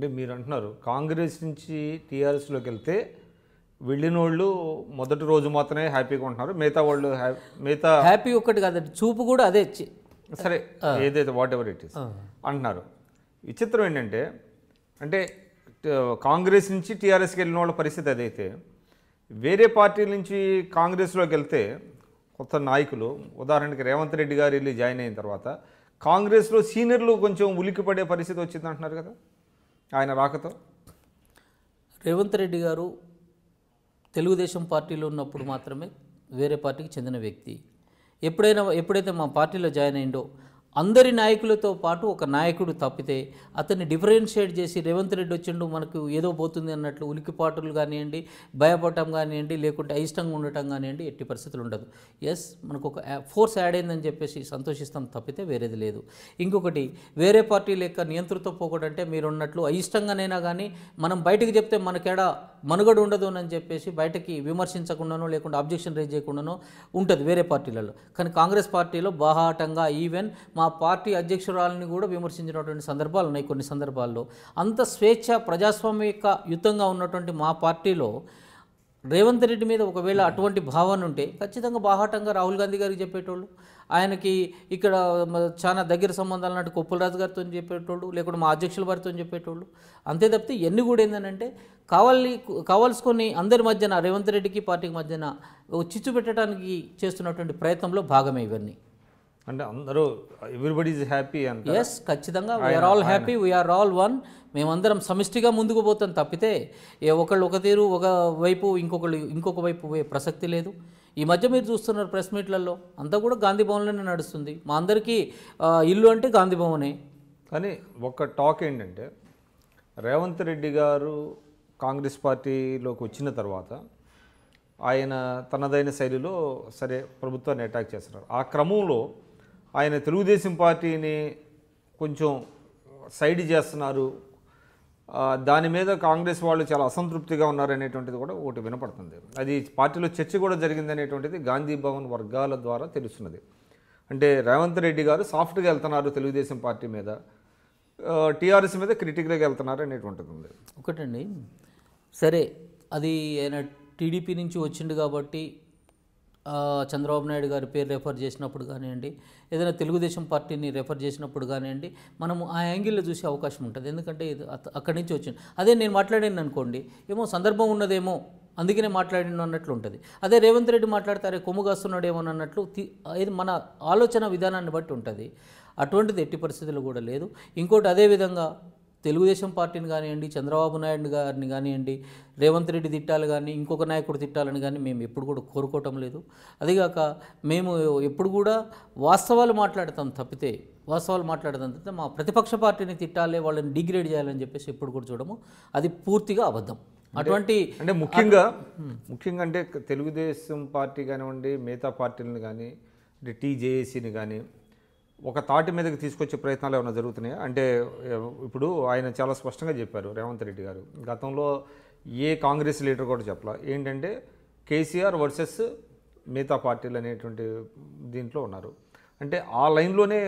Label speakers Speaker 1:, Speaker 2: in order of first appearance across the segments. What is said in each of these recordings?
Speaker 1: అంటే మీరు అంటున్నారు కాంగ్రెస్ నుంచి టీఆర్ఎస్లోకి వెళ్తే వెళ్ళిన వాళ్ళు మొదటి రోజు మాత్రమే హ్యాపీగా ఉంటున్నారు, మిగతా వాళ్ళు
Speaker 2: హ్యాపీ ఒక్కటి కాదండి, చూపు కూడా అదే.
Speaker 1: సరే ఏదైతే వాట్ ఎవర్ ఇట్ ఈస్ అంటున్నారు. విచిత్రం ఏంటంటే అంటే కాంగ్రెస్ నుంచి టీఆర్ఎస్కి వెళ్ళిన వాళ్ళ పరిస్థితి అదైతే, వేరే పార్టీల నుంచి కాంగ్రెస్లోకి వెళ్తే కొత్త నాయకులు, ఉదాహరణకి రేవంత్ రెడ్డి గారు వెళ్ళి జాయిన్ అయిన తర్వాత కాంగ్రెస్లో సీనియర్లు కొంచెం ఉలిక్కిపడే పరిస్థితి వచ్చింది అంటున్నారు కదా ఆయన రాకతో.
Speaker 2: రేవంత్ రెడ్డి గారు తెలుగుదేశం పార్టీలో ఉన్నప్పుడు మాత్రమే వేరే పార్టీకి చెందిన వ్యక్తి. ఎప్పుడైతే మా పార్టీలో జాయిన్ అయిందో అందరి నాయకులతో పాటు ఒక నాయకుడు తప్పితే అతన్ని డిఫరెన్షియేట్ చేసి రేవంత్ రెడ్డి వచ్చిండు మనకు ఏదో పోతుంది అన్నట్లు ఉలికిపాటులు కానివ్వండి, భయపడటం కానివ్వండి, లేకుంటే అయిష్టంగా ఉండటం కానివ్వండి, ఎట్టి పరిస్థితులు ఉండదు. ఎస్, మనకు ఒక ఫోర్స్ యాడ్ అయిందని చెప్పేసి సంతోషిస్తాం తప్పితే వేరేది లేదు. ఇంకొకటి, వేరే పార్టీ లెక్క నియంతృత్వ పోకడంటే మీరు ఉన్నట్లు అయిష్టంగానైనా కానీ మనం బయటకు చెప్తే మనకేడా మనుగడ ఉండదు అని చెప్పేసి బయటకి విమర్శించకుండానో లేకుంటే అబ్జెక్షన్ రేజ్ చేయకుండానో ఉంటుంది వేరే పార్టీలలో. కానీ కాంగ్రెస్ పార్టీలో బాహాటంగా ఈవెన్ మా పార్టీ అధ్యక్షురాలని కూడా విమర్శించినటువంటి సందర్భాలు ఉన్నాయి. కొన్ని సందర్భాల్లో అంత స్వేచ్ఛ ప్రజాస్వామిక యుతంగా ఉన్నటువంటి మా పార్టీలో రేవంత్ రెడ్డి మీద ఒకవేళ అటువంటి భావన ఉంటే ఖచ్చితంగా బాహాటంగా రాహుల్ గాంధీ గారికి చెప్పేటోళ్ళు, ఆయనకి ఇక్కడ చాలా దగ్గర సంబంధాలు నాటి కొప్పులరాజు గారితో చెప్పేటోళ్ళు, లేకుంటే మా అధ్యక్షుల వారితో చెప్పేటోళ్ళు. అంతే తప్పితే ఇవన్నీ కూడా ఏంటంటే కావాల్సుకొని అందరి మధ్యన రేవంత్ రెడ్డికి పార్టీకి మధ్యన చిచ్చు పెట్టడానికి చేస్తున్నటువంటి ప్రయత్నంలో భాగమే ఇవన్నీ.
Speaker 1: అంటే అందరూ ఎవ్రీబడి ఈజ్ హ్యాపీ అంటే
Speaker 2: ఎస్, ఖచ్చితంగా we are all happy, we are all one. మేమందరం సమిష్టిగా ముందుకు పోతాం తప్పితే ఒకళ్ళు ఒక తీరు ఒక వైపు ఇంకొక వైపు పోయే ప్రసక్తి లేదు. ఈ మధ్య మీరు చూస్తున్నారు ప్రెస్ మీట్లలో అంతా కూడా గాంధీ భవన్లోనే నడుస్తుంది. మా అందరికీ ఇల్లు అంటే గాంధీ భవనే.
Speaker 1: కానీ ఒక టాక్ ఏంటంటే రేవంత్ రెడ్డి గారు కాంగ్రెస్ పార్టీలోకి వచ్చిన తర్వాత ఆయన తనదైన శైలిలో సరే ప్రభుత్వాన్ని అటాక్ చేస్తున్నారు. ఆ క్రమంలో ఆయన తెలుగుదేశం పార్టీని కొంచెం సైడ్ చేస్తున్నారు, దాని మీద కాంగ్రెస్ వాళ్ళు చాలా అసంతృప్తిగా ఉన్నారనేటువంటిది కూడా ఒకటి వినపడుతుంది. అది పార్టీలో చర్చ కూడా జరిగిందనేటువంటిది గాంధీ భవన్ వర్గాల ద్వారా తెలుస్తున్నది. అంటే రేవంత్ రెడ్డి గారు సాఫ్ట్గా వెళ్తున్నారు తెలుగుదేశం పార్టీ మీద, టీఆర్ఎస్ మీద క్రిటికల్గా వెళ్తున్నారు అనేటువంటిది ఉంది.
Speaker 2: ఒకటండి, సరే అది ఆయన టీడీపీ నుంచి వచ్చిండు కాబట్టి చంద్రబాబు నాయుడు గారి పేరు రెఫర్ చేసినప్పుడు కానివ్వండి, ఏదైనా తెలుగుదేశం పార్టీని రెఫర్ చేసినప్పుడు కానివ్వండి, మనము ఆ యాంగిల్లో చూసే అవకాశం ఉంటుంది. ఎందుకంటే అక్కడి నుంచి వచ్చింది. అదే నేను మాట్లాడాను అనుకోండి, ఏమో సందర్భం ఉన్నదేమో అందుకనే మాట్లాడిన అన్నట్లు ఉంటుంది. అదే రేవంత్ రెడ్డి మాట్లాడతారే కొమ్ముగాస్తున్నాడేమో అన్నట్లు ఇది మన ఆలోచన విధానాన్ని బట్టి ఉంటుంది. అటువంటిది ఎట్టి పరిస్థితుల్లో కూడా లేదు. ఇంకోటి, అదేవిధంగా తెలుగుదేశం పార్టీని కానివ్వండి, చంద్రబాబు నాయుడు గారిని కానివ్వండి, రేవంత్ రెడ్డి తిట్టాలి కానీ ఇంకొక నాయకుడు తిట్టాలని కానీ మేము ఎప్పుడు కూడా కోరుకోవటం లేదు. అదిగాక మేము ఎప్పుడు కూడా వాస్తవాలు మాట్లాడతాం తప్పితే మా ప్రతిపక్ష పార్టీని తిట్టాలి, వాళ్ళని డిగ్రేడ్ చేయాలని చెప్పేసి ఎప్పుడు కూడా చూడము. అది పూర్తిగా అబద్ధం. అటువంటి
Speaker 1: అంటే ముఖ్యంగా అంటే తెలుగుదేశం పార్టీ కానివ్వండి, మిగతా పార్టీలను కానీ, అంటే టీజేఏసీని కానీ ఒక తాటి మీదకి తీసుకొచ్చే ప్రయత్నాలు ఏమైనా జరుగుతున్నాయా? అంటే ఇప్పుడు ఆయన చాలా స్పష్టంగా చెప్పారు రేవంత్ రెడ్డి గారు, గతంలో ఏ కాంగ్రెస్ లీడర్ కూడా చెప్పలా, ఏంటంటే కేసీఆర్ వర్సెస్ మిగతా పార్టీలు అనేటువంటి దీంట్లో ఉన్నారు. అంటే ఆ లైన్లోనే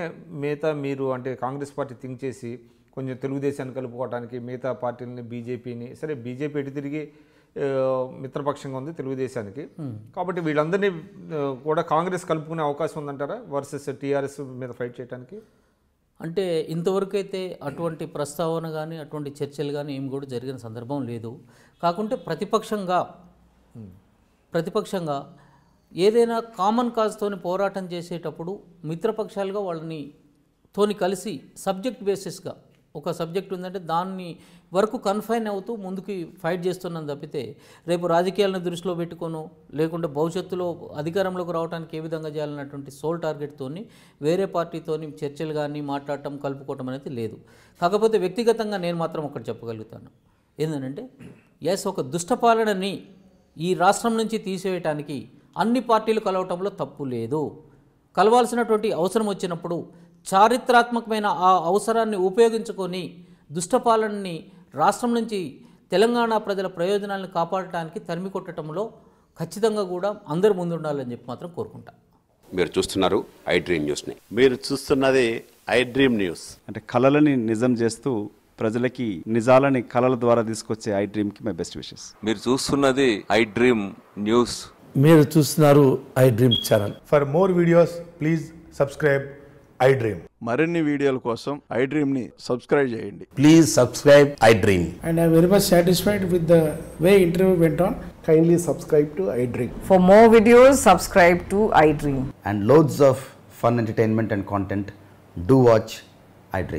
Speaker 1: మీరు అంటే కాంగ్రెస్ పార్టీ థింక్ చేసి కొంచెం తెలుగుదేశాన్ని కలుపుకోవడానికి మిగతా పార్టీలని, బీజేపీని, సరే బీజేపీ ఎటు తిరిగి మిత్రపక్షంగా ఉంది తెలుగుదేశానికి, కాబట్టి వీళ్ళందరినీ కూడా కాంగ్రెస్ కలుపుకునే అవకాశం ఉందంటారా వర్సెస్ టీఆర్ఎస్ మీద ఫైట్ చేయడానికి?
Speaker 2: అంటే ఇంతవరకు అయితే అటువంటి ప్రస్తావన కానీ అటువంటి చర్చలు కానీ ఏం కూడా జరిగిన సందర్భం లేదు. కాకుంటే ప్రతిపక్షంగా ఏదైనా కామన్ కాజ్తోని పోరాటం చేసేటప్పుడు మిత్రపక్షాలుగా వాళ్ళని కలిసి సబ్జెక్ట్ బేసిస్గా ఒక సబ్జెక్ట్ ఉందంటే దాన్ని వరకు కన్ఫైన్ అవుతూ ముందుకు ఫైట్ చేస్తున్నాం తప్పితే రేపు రాజకీయాలను దృష్టిలో పెట్టుకోను, లేకుంటే భవిష్యత్తులో అధికారంలోకి రావడానికి ఏ విధంగా చేయాలన్నటువంటి సోల్ టార్గెట్తోని వేరే పార్టీతోని చర్చలు కానీ మాట్లాడటం, కలుపుకోవటం అనేది లేదు. కాకపోతే వ్యక్తిగతంగా నేను మాత్రం ఒకటి చెప్పగలుగుతాను, ఏంటంటే ఒక దుష్టపాలనని ఈ రాష్ట్రం నుంచి తీసివేయటానికి అన్ని పార్టీలు కలవటంలో తప్పు లేదు. కలవాల్సినటువంటి అవసరం వచ్చినప్పుడు చారిత్రాత్మకమైన ఆ అవసరాన్ని ఉపయోగించుకొని దుష్టపాలనని రాష్ట్రం నుంచి తెలంగాణ ప్రజల ప్రయోజనాలను కాపాడటానికి తరిమి కొట్టడంలో ఖచ్చితంగా కూడా అందరూ ముందుండాలని చెప్పి మాత్రం కోరుకుంటా.
Speaker 3: మీరు చూస్తున్నారు ఐ డ్రీమ్ న్యూస్ని.
Speaker 4: మీరు చూస్తున్నది ఐ డ్రీమ్ న్యూస్.
Speaker 5: అంటే కళలని నిజం చేస్తూ
Speaker 3: ప్రజలకి నిజాలని కళల ద్వారా తీసుకొచ్చే ఐ డ్రీమ్కి మై బెస్ట్ విషెస్.
Speaker 4: మీరు చూస్తున్నది ఐ డ్రీమ్ న్యూస్.
Speaker 5: మీరు చూస్తున్నారు I dream channel.
Speaker 6: For more videos, please subscribe I Dream.
Speaker 7: మరిన్ని వీడియోల కోసం ఐ డ్రీమ్ని సబ్స్క్రైబ్ చేయండి.
Speaker 5: Please subscribe I dream.
Speaker 8: And I'm very much satisfied with the way interview went on.
Speaker 6: Kindly subscribe to I Dream.
Speaker 9: For more videos, subscribe to iDream.
Speaker 10: And loads of fun entertainment and content. Do watch iDream.